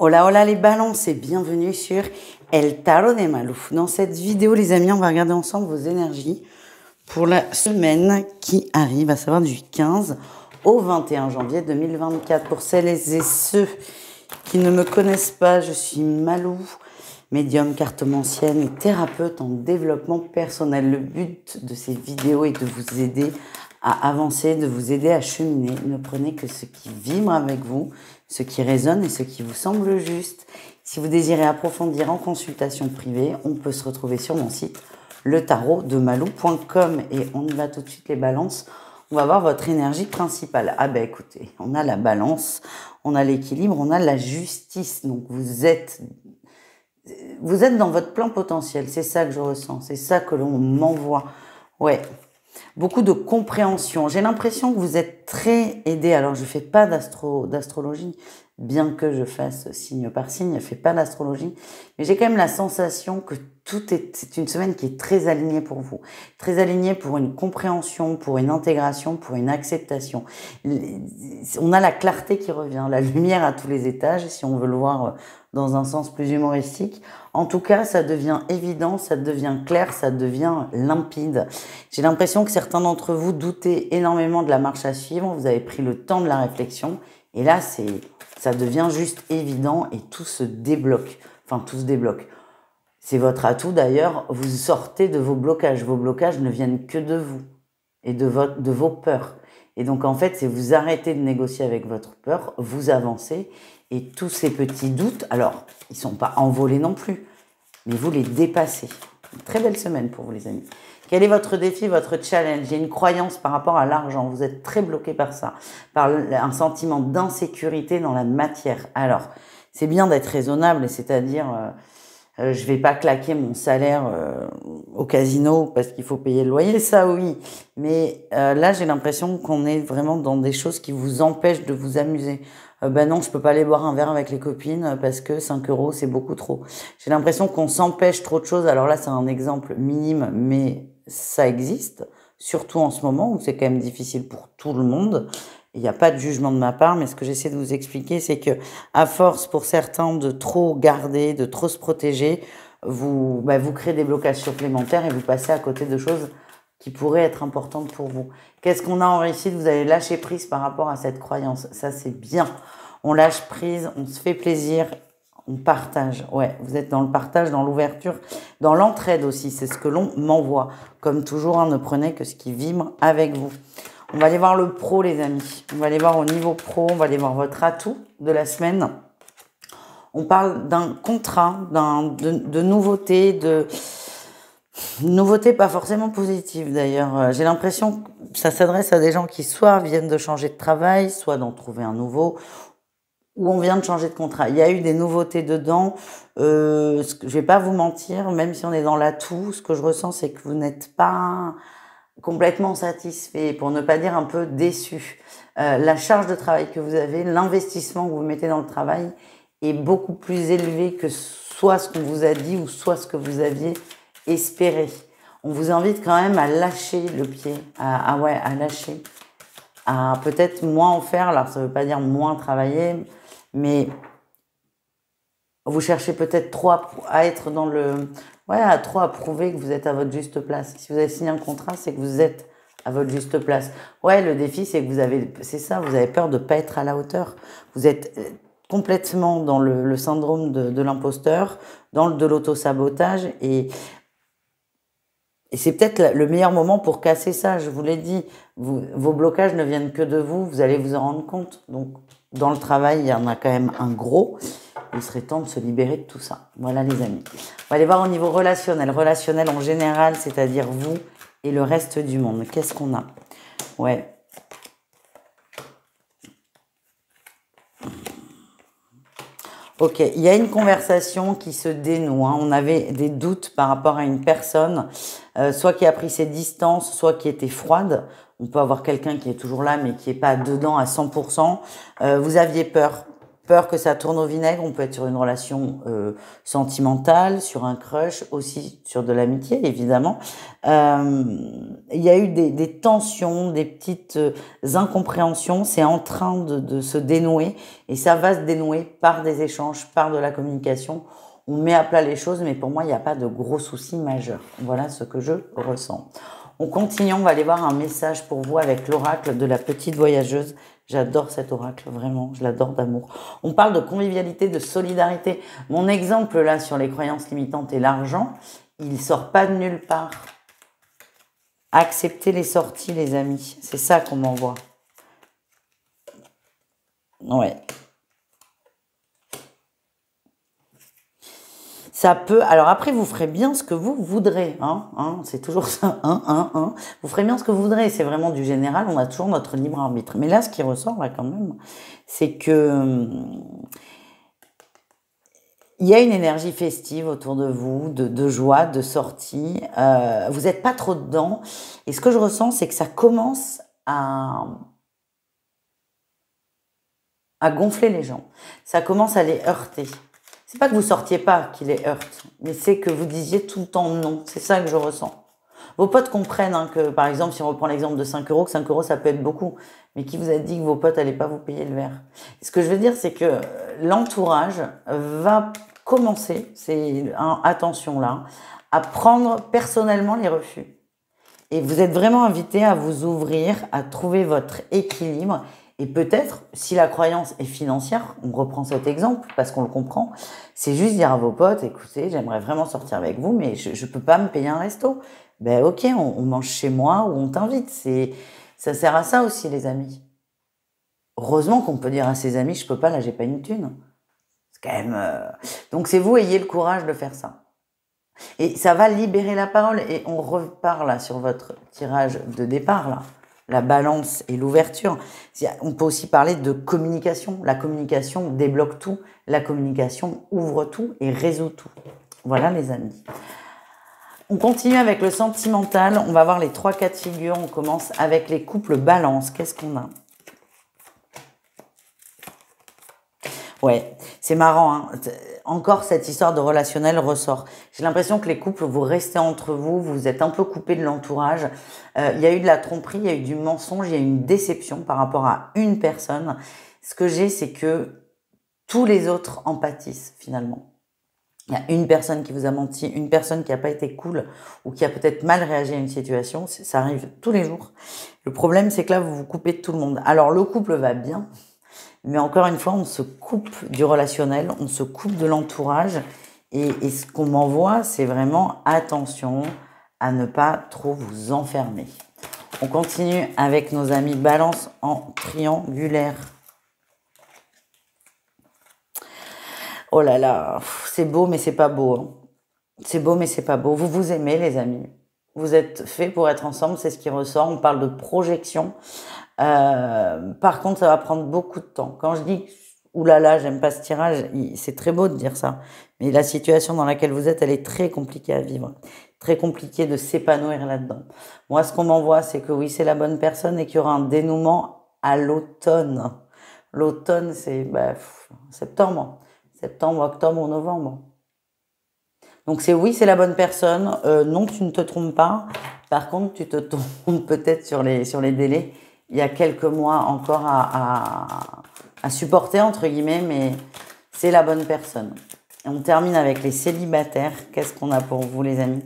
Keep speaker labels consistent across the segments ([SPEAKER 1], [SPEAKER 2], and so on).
[SPEAKER 1] Hola, hola les balances et bienvenue sur El Tarot de Malou. Dans cette vidéo, les amis, on va regarder ensemble vos énergies pour la semaine qui arrive, à savoir du 15 au 21 janvier 2024. Pour celles et ceux qui ne me connaissent pas, je suis Malou, médium, cartomancienne et thérapeute en développement personnel. Le but de ces vidéos est de vous aider à avancer, de vous aider à cheminer. Ne prenez que ce qui vibre avec vous, ce qui résonne et ce qui vous semble juste. Si vous désirez approfondir en consultation privée, on peut se retrouver sur mon site letarotdemalou.com et on y va tout de suite les balances. On va voir votre énergie principale. Ah ben écoutez, on a la balance, on a l'équilibre, on a la justice. Donc vous êtes dans votre plein potentiel, c'est ça que je ressens, c'est ça que l'on m'envoie. Ouais. Beaucoup de compréhension. J'ai l'impression que vous êtes très aidé. Alors, je fais pas d'astrologie, bien que je fasse signe par signe, je fais pas d'astrologie. Mais j'ai quand même la sensation que c'est une semaine qui est très alignée pour vous. Très alignée pour une compréhension, pour une intégration, pour une acceptation. On a la clarté qui revient, la lumière à tous les étages, si on veut le voir dans un sens plus humoristique. En tout cas, ça devient évident, ça devient clair, ça devient limpide. J'ai l'impression que certains d'entre vous doutaient énormément de la marche à suivre. Vous avez pris le temps de la réflexion. Et là, ça devient juste évident et tout se débloque. Enfin, tout se débloque. C'est votre atout d'ailleurs. Vous sortez de vos blocages. Vos blocages ne viennent que de vous et de vos peurs. Et donc, en fait, c'est vous arrêtez de négocier avec votre peur, vous avancez. Et tous ces petits doutes, alors, ils ne sont pas envolés non plus, mais vous les dépassez. Une très belle semaine pour vous, les amis. Quel est votre défi, votre challenge? Il y a une croyance par rapport à l'argent. Vous êtes très bloqué par ça, par un sentiment d'insécurité dans la matière. Alors, c'est bien d'être raisonnable, c'est-à-dire, je vais pas claquer mon salaire au casino parce qu'il faut payer le loyer, ça oui. Mais là, j'ai l'impression qu'on est vraiment dans des choses qui vous empêchent de vous amuser. Ben non, je peux pas aller boire un verre avec les copines parce que 5 €, c'est beaucoup trop. J'ai l'impression qu'on s'empêche trop de choses. Alors là, c'est un exemple minime, mais ça existe, surtout en ce moment où c'est quand même difficile pour tout le monde. Il n'y a pas de jugement de ma part, mais ce que j'essaie de vous expliquer, c'est que à force pour certains de trop garder, de trop se protéger, vous créez des blocages supplémentaires et vous passez à côté de choses qui pourraient être importantes pour vous. Qu'est-ce qu'on a en réussite? Vous allez lâcher prise par rapport à cette croyance. Ça, c'est bien. On lâche prise, on se fait plaisir, on partage. Ouais, vous êtes dans le partage, dans l'ouverture, dans l'entraide aussi. C'est ce que l'on m'envoie. Comme toujours, ne prenez que ce qui vibre avec vous. On va aller voir le pro, les amis. On va aller voir au niveau pro, on va aller voir votre atout de la semaine. On parle d'un contrat, de nouveautés, nouveautés pas forcément positives d'ailleurs. J'ai l'impression que ça s'adresse à des gens qui soit viennent de changer de travail, soit d'en trouver un nouveau, ou on vient de changer de contrat. Il y a eu des nouveautés dedans. Je vais pas vous mentir, même si on est dans l'atout, ce que je ressens, c'est que vous n'êtes pas complètement satisfait, pour ne pas dire un peu déçu. La charge de travail que vous avez, l'investissement que vous mettez dans le travail est beaucoup plus élevé que soit ce qu'on vous a dit ou soit ce que vous aviez espéré. On vous invite quand même à lâcher le pied, à lâcher, à peut-être moins en faire. Alors ça veut pas dire moins travailler, mais vous cherchez peut-être trop à être dans trop à prouver que vous êtes à votre juste place. Si vous avez signé un contrat, c'est que vous êtes à votre juste place. Ouais, le défi, c'est que vous avez peur de pas être à la hauteur. Vous êtes complètement dans le syndrome de l'imposteur, de l'auto-sabotage et c'est peut-être le meilleur moment pour casser ça. Je vous l'ai dit, vos blocages ne viennent que de vous, vous allez vous en rendre compte. Donc, dans le travail, il y en a quand même un gros. Il serait temps de se libérer de tout ça. Voilà les amis. On va aller voir au niveau relationnel. Relationnel en général, c'est-à-dire vous et le reste du monde. Qu'est-ce qu'on a? Ouais. Ok, il y a une conversation qui se dénoue. On avait des doutes par rapport à une personne, soit qui a pris ses distances, soit qui était froide. On peut avoir quelqu'un qui est toujours là, mais qui n'est pas dedans à 100%. Vous aviez peur. peur que ça tourne au vinaigre. On peut être sur une relation sentimentale, sur un crush, aussi sur de l'amitié, évidemment. Il y a eu des tensions, des petites incompréhensions. C'est en train de se dénouer et ça va se dénouer par des échanges, par de la communication. On met à plat les choses, mais pour moi, il n'y a pas de gros soucis majeurs. Voilà ce que je ressens. On continue, on va aller voir un message pour vous avec l'oracle de la petite voyageuse. J'adore cet oracle, vraiment, je l'adore d'amour. On parle de convivialité, de solidarité. Mon exemple là sur les croyances limitantes et l'argent, il sort pas de nulle part. Acceptez les sorties, les amis. C'est ça qu'on m'envoie. Ouais. Ça peut. Alors après, vous ferez bien ce que vous voudrez. C'est toujours ça. Vous ferez bien ce que vous voudrez. C'est vraiment du général. On a toujours notre libre arbitre. Mais là, ce qui ressort là quand même, c'est que il y a une énergie festive autour de vous, de joie, de sortie. Vous n'êtes pas trop dedans. Et ce que je ressens, c'est que ça commence à gonfler les gens. Ça commence à les heurter. C'est pas que vous sortiez pas qui les heurte, mais c'est que vous disiez tout le temps non. C'est ça que je ressens. Vos potes comprennent que, par exemple, si on reprend l'exemple de 5 euros, que 5 euros, ça peut être beaucoup. Mais qui vous a dit que vos potes n'allaient pas vous payer le verre? Ce que je veux dire, c'est que l'entourage va commencer, attention là, à prendre personnellement les refus. Et vous êtes vraiment invité à vous ouvrir, à trouver votre équilibre. Et peut-être, si la croyance est financière, on reprend cet exemple parce qu'on le comprend, c'est juste dire à vos potes, écoutez, j'aimerais vraiment sortir avec vous, mais je peux pas me payer un resto. Ben ok, on mange chez moi ou on t'invite. Ça sert à ça aussi, les amis. Heureusement qu'on peut dire à ses amis, je peux pas, là j'ai pas une thune. C'est quand même... Donc c'est vous, ayez le courage de faire ça. Et ça va libérer la parole. Et on repart là sur votre tirage de départ là. La balance et l'ouverture. On peut aussi parler de communication. La communication débloque tout. La communication ouvre tout et résout tout. Voilà les amis. On continue avec le sentimental. On va voir les 3 cas de figure. On commence avec les couples balance. Qu'est-ce qu'on a? Ouais, c'est marrant, hein. Encore cette histoire de relationnel ressort. J'ai l'impression que les couples, vous restez entre vous, vous êtes un peu coupés de l'entourage. Il y a eu de la tromperie, il y a eu du mensonge, il y a eu une déception par rapport à une personne. Ce que j'ai, c'est que tous les autres en pâtissent finalement. Il y a une personne qui vous a menti, une personne qui n'a pas été cool ou qui a peut-être mal réagi à une situation. Ça arrive tous les jours. Le problème, c'est que là, vous vous coupez de tout le monde. Alors, le couple va bien. Mais encore une fois, on se coupe du relationnel, on se coupe de l'entourage. Et ce qu'on m'envoie, c'est vraiment attention à ne pas trop vous enfermer. On continue avec nos amis Balance en triangulaire. Oh là là, c'est beau mais c'est pas beau. Hein. C'est beau mais c'est pas beau. Vous vous aimez les amis. Vous êtes faits pour être ensemble, c'est ce qui ressort. On parle de projection. Par contre, ça va prendre beaucoup de temps. Quand je dis oulala, j'aime pas ce tirage, c'est très beau de dire ça. Mais la situation dans laquelle vous êtes, elle est très compliquée à vivre. Très compliqué de s'épanouir là-dedans. Moi, ce qu'on m'envoie, c'est que oui, c'est la bonne personne et qu'il y aura un dénouement à l'automne. L'automne, c'est septembre. Septembre, octobre ou novembre. Donc c'est oui, c'est la bonne personne. Non, tu ne te trompes pas. Par contre, tu te trompes peut-être sur les délais. Il y a quelques mois encore à supporter, entre guillemets, mais c'est la bonne personne. Et on termine avec les célibataires. Qu'est-ce qu'on a pour vous, les amis?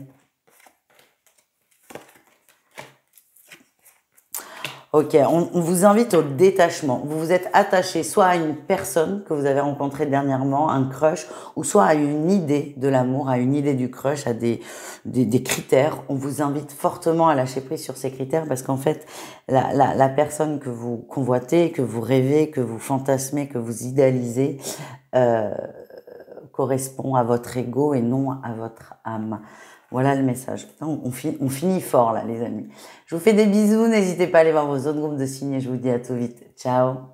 [SPEAKER 1] Ok, on vous invite au détachement. Vous vous êtes attaché soit à une personne que vous avez rencontrée dernièrement, un crush, ou soit à une idée de l'amour, à une idée du crush, à des critères. On vous invite fortement à lâcher prise sur ces critères parce qu'en fait, la personne que vous convoitez, que vous rêvez, que vous fantasmez, que vous idéalisez, correspond à votre ego et non à votre âme. Voilà le message. On finit fort là, les amis. Je vous fais des bisous. N'hésitez pas à aller voir vos autres groupes de signes et je vous dis à tout vite. Ciao.